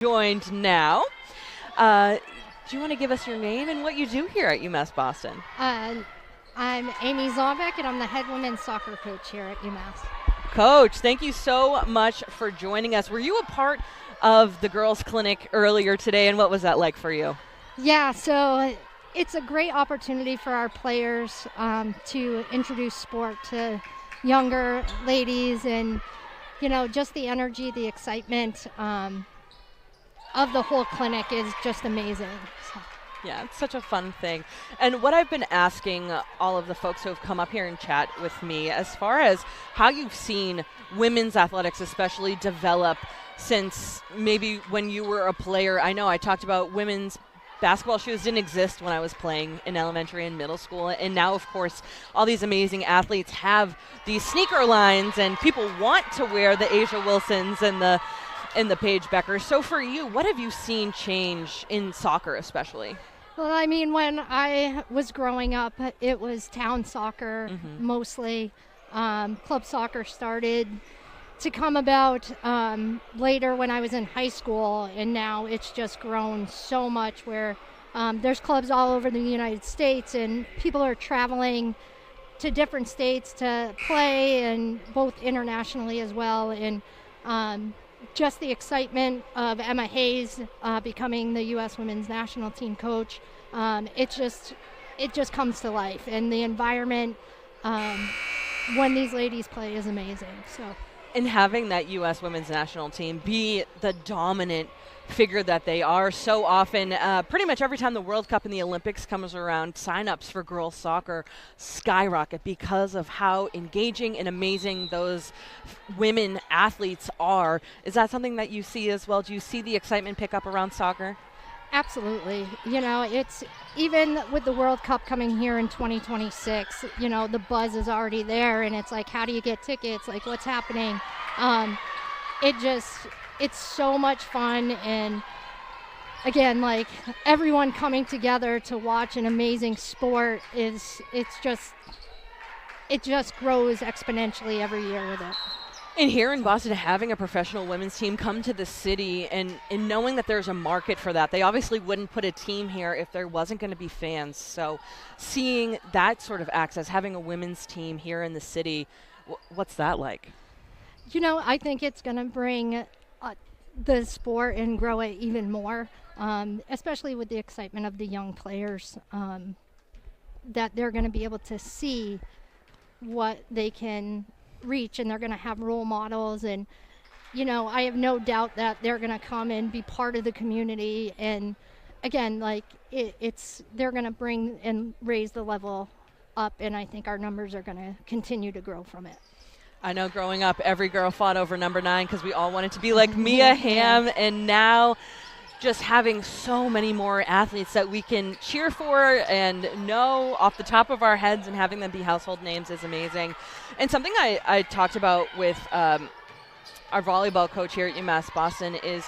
Joined now. Do you want to give us your name and what you do here at UMass Boston? I'm Amy Zombeck, and I'm the head women's soccer coach here at UMass. Coach, thank you so much for joining us. Were you a part of the girls' clinic earlier today, and what was that like for you? Yeah, so it's a great opportunity for our players to introduce sport to younger ladies, and just the energy, the excitement of the whole clinic is just amazing. So. Yeah, it's such a fun thing. And what I've been asking all of the folks who have come up here and chat with me, as far as how you've seen women's athletics especially develop since maybe when you were a player. I know I talked about women's basketball shoes didn't exist when I was playing in elementary and middle school. And now, of course, all these amazing athletes have these sneaker lines, and people want to wear the Asia Wilsons and the Paige Beckers. So for you, what have you seen change in soccer especially? Well, I mean, when I was growing up, it was town soccer mostly. Club soccer started to come about later when I was in high school, and now it's just grown so much where there's clubs all over the United States, and people are traveling to different states to play, and both internationally as well. And just the excitement of Emma Hayes becoming the U.S. women's national team coach, it just comes to life, and the environment when these ladies play is amazing. So, and having that U.S. women's national team be the dominant figure that they are so often, pretty much every time the World Cup and the Olympics comes around, sign-ups for girls soccer skyrocket because of how engaging and amazing those women athletes are. Is that something that you see as well? Do you see the excitement pick up around soccer? Absolutely. It's even with the World Cup coming here in 2026, the buzz is already there, and it's like, how do you get tickets? Like, what's happening? It's so much fun, and again, like, everyone coming together to watch an amazing sport it just grows exponentially every year with it. And here in Boston, having a professional women's team come to the city and knowing that there's a market for that, they obviously wouldn't put a team here if there wasn't going to be fans. So seeing that sort of access, having a women's team here in the city, what's that like? I think it's going to bring the sport and grow it even more, especially with the excitement of the young players, that they're going to be able to see what they can reach, and they're going to have role models, and I have no doubt that they're going to come and be part of the community, and again, like, they're going to bring and raise the level up, and I think our numbers are going to continue to grow from it. I know growing up, every girl fought over number 9 because we all wanted to be like Mia Hamm, and now just having so many more athletes that we can cheer for and know off the top of our heads, and having them be household names is amazing. And something I talked about with our volleyball coach here at UMass Boston is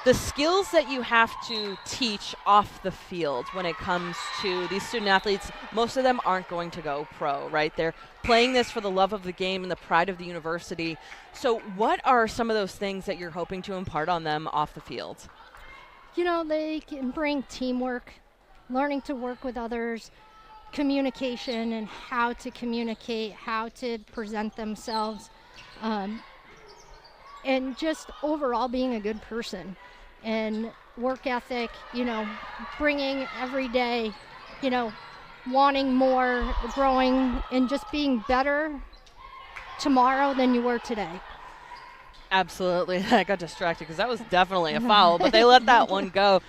the skills that you have to teach off the field when it comes to these student athletes. Most of them aren't going to go pro, right? They're playing this for the love of the game and the pride of the university. So what are some of those things that you're hoping to impart on them off the field? They can bring teamwork, learning to work with others, communication, and how to communicate, how to present themselves, and just overall being a good person, and work ethic, bringing every day, wanting more, growing, and just being better tomorrow than you were today. Absolutely. I got distracted because that was definitely a foul, but they let that one go.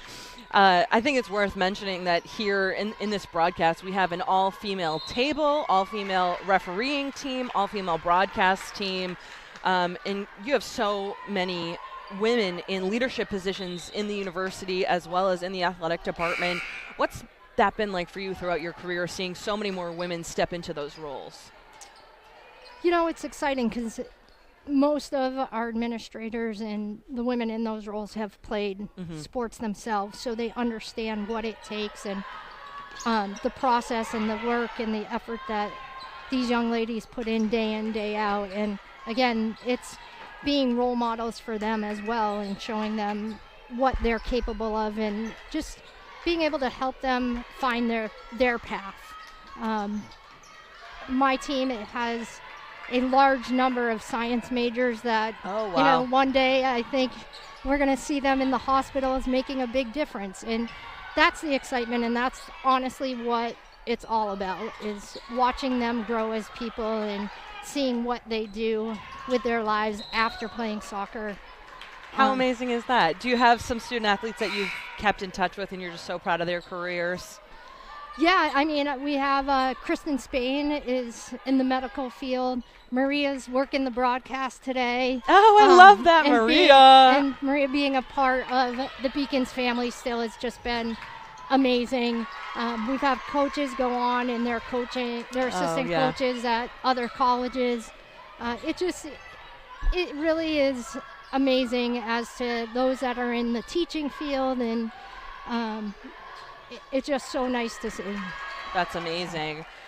I think it's worth mentioning that here in this broadcast, we have an all-female table, all-female refereeing team, all-female broadcast team, and you have so many women in leadership positions in the university as well as in the athletic department. What's that been like for you throughout your career, seeing so many more women step into those roles? It's exciting because most of our administrators and the women in those roles have played sports themselves, so they understand what it takes, and the process and the work and the effort that these young ladies put in, day out. And again, it's being role models for them as well, and showing them what they're capable of, and just being able to help them find their path. My team, it has a large number of science majors that, Oh, wow. one day I think we're going to see them in the hospitals making a big difference. And that's the excitement, and that's honestly what it's all about, is watching them grow as people and seeing what they do with their lives after playing soccer. How amazing is that? Do you have some student athletes that you've kept in touch with and you're just so proud of their careers? Yeah, I mean, we have Kristen Spain is in the medical field. Maria's working the broadcast today. Oh, I love that, and Maria. And Maria being a part of the Beacons family still has just been amazing. We've had coaches go on and they're coaching, their assistant coaches at other colleges. It really is amazing as to those that are in the teaching field, and it's just so nice to see. That's amazing.